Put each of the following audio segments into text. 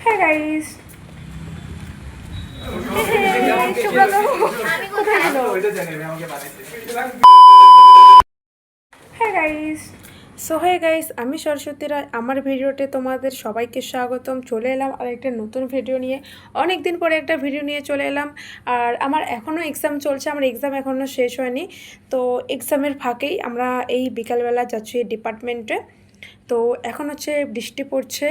হ্যাঁ গাইস, হ্যাঁ guys. So hey guys, আমি সরস্বতী রায়। আমার ভিডিওতে তোমাদের সবাইকে স্বাগতম। চলে এলাম আর একটা নতুন ভিডিও নিয়ে। অনেক দিন পরে একটা ভিডিও নিয়ে চলে এলাম। আর আমার এখনও এক্সাম চলছে, আমার এক্সাম এখনও শেষ হয়নি। তো এক্সামের ফাঁকেই আমরা এই বিকালবেলা যাচ্ছি ডিপার্টমেন্টে। তো এখন হচ্ছে বৃষ্টি পড়ছে,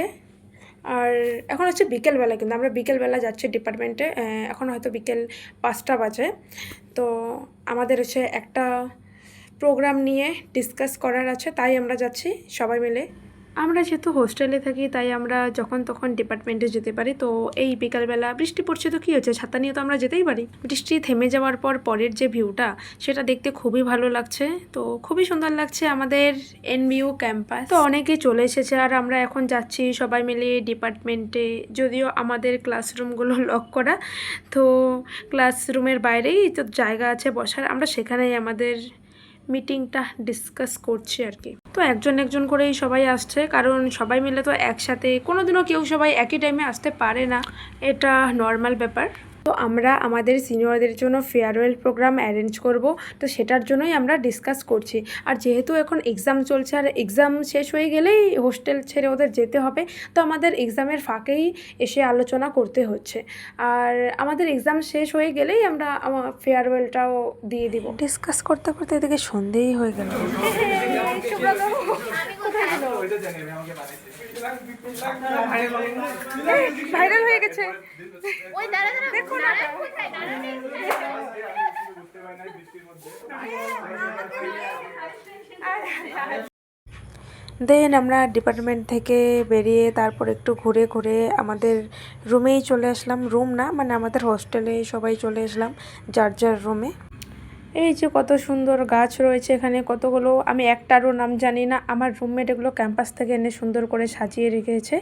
আর এখন হচ্ছে বিকেলবেলা, কিন্তু আমরা বিকেলবেলা যাচ্ছি ডিপার্টমেন্টে। এখন হয়তো বিকেল 5টা বাজে। তো আমাদের হচ্ছে একটা প্রোগ্রাম নিয়ে ডিসকাস করার আছে, তাই আমরা যাচ্ছি সবাই মিলে। আমরা যেহেতু হোস্টেলে থাকি, তাই আমরা যখন তখন ডিপার্টমেন্টে যেতে পারি। তো এই বিকালবেলা বৃষ্টি পড়ছে, তো কী হচ্ছে, ছাতা নিয়ে তো আমরা যেতেই পারি। বৃষ্টি থেমে যাওয়ার পর পরের যে ভিউটা, সেটা দেখতে খুবই ভালো লাগছে। তো খুবই সুন্দর লাগছে আমাদের এনবিইউ ক্যাম্পাস। তো অনেকেই চলে এসেছে, আর আমরা এখন যাচ্ছি সবাই মিলে ডিপার্টমেন্টে। যদিও আমাদের ক্লাসরুমগুলো লক করা, তো ক্লাসরুমের বাইরেই তো জায়গা আছে বসার, আমরা সেখানেই আমাদের মিটিংটা ডিসকাস করছি আর কি। তো একজন একজন করেই সবাই আসছে, কারণ সবাই মিলে তো একসাথে কোনোদিনও কেউ সবাই একই টাইমে আসতে পারে না, এটা নর্মাল ব্যাপার। তো আমরা আমাদের সিনিয়রদের জন্য ফেয়ারওয়েল প্রোগ্রাম অ্যারেঞ্জ করব, তো সেটার জন্যই আমরা ডিসকাস করছি। আর যেহেতু এখন এক্সাম চলছে, আর এক্সাম শেষ হয়ে গেলেই হোস্টেল ছেড়ে ওদের যেতে হবে, তো আমাদের এক্সামের ফাঁকেই এসে আলোচনা করতে হচ্ছে। আর আমাদের এক্সাম শেষ হয়ে গেলেই আমরা আমার ফেয়ারওয়েলটাও দিয়ে দিব। ডিসকাস করতে করতে এদিকে সন্ধেই হয়ে গেল। ভাইরাল হয়ে গেছে। দেখো না, দেন আমরা ডিপার্টমেন্ট থেকে বেরিয়ে তারপর একটু ঘুরে ঘুরে আমাদের রুমেই চলে আসলাম। রুম না, মানে আমাদের হোস্টেলে সবাই চলে আসলাম যার যার রুমে। এই যে কত সুন্দর গাছ রয়েছে এখানে, কতগুলো, আমি একটারও নাম জানি না। আমার রুমমেট এগুলো ক্যাম্পাস থেকে এনে সুন্দর করে সাজিয়ে রেখেছে।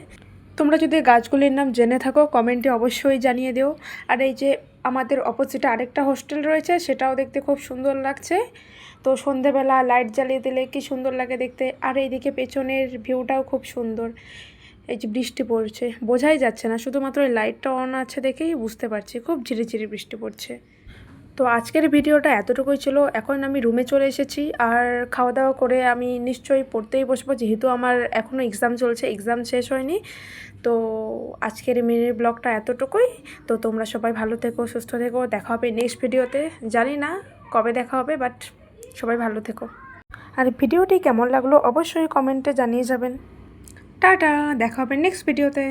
তোমরা যদি গাছগুলির নাম জেনে থাকো কমেন্টে অবশ্যই জানিয়ে দিও। আর এই যে আমাদের অপোজিটে আরেকটা হোস্টেল রয়েছে, সেটাও দেখতে খুব সুন্দর লাগছে। তো সন্ধেবেলা লাইট জ্বালিয়ে দিলে কি সুন্দর লাগে দেখতে। আর এইদিকে পেছনের ভিউটাও খুব সুন্দর। এই যে বৃষ্টি পড়ছে, বোঝাই যাচ্ছে না, শুধুমাত্র এই লাইটটা অন আছে দেখেই বুঝতে পারছি খুব ঝিরিঝিরি বৃষ্টি পড়ছে। তো আজকের ভিডিওটা এতটুকুই ছিল। এখন আমি রুমে চলে এসেছি, আর খাওয়া দাওয়া করে আমি নিশ্চয়ই পড়তেই বসবো, যেহেতু আমার এখনও এক্সাম চলছে, এক্সাম শেষ হয়নি। তো আজকের মিনি ব্লগটা এতটুকুই। তো তোমরা সবাই ভালো থেকো, সুস্থ থেকো। দেখা হবে নেক্সট ভিডিওতে, জানি না কবে দেখা হবে, বাট সবাই ভালো থেকো। আর ভিডিওটি কেমন লাগলো অবশ্যই কমেন্টে জানিয়ে যাবেন। টাটা, দেখা হবে নেক্সট ভিডিওতে।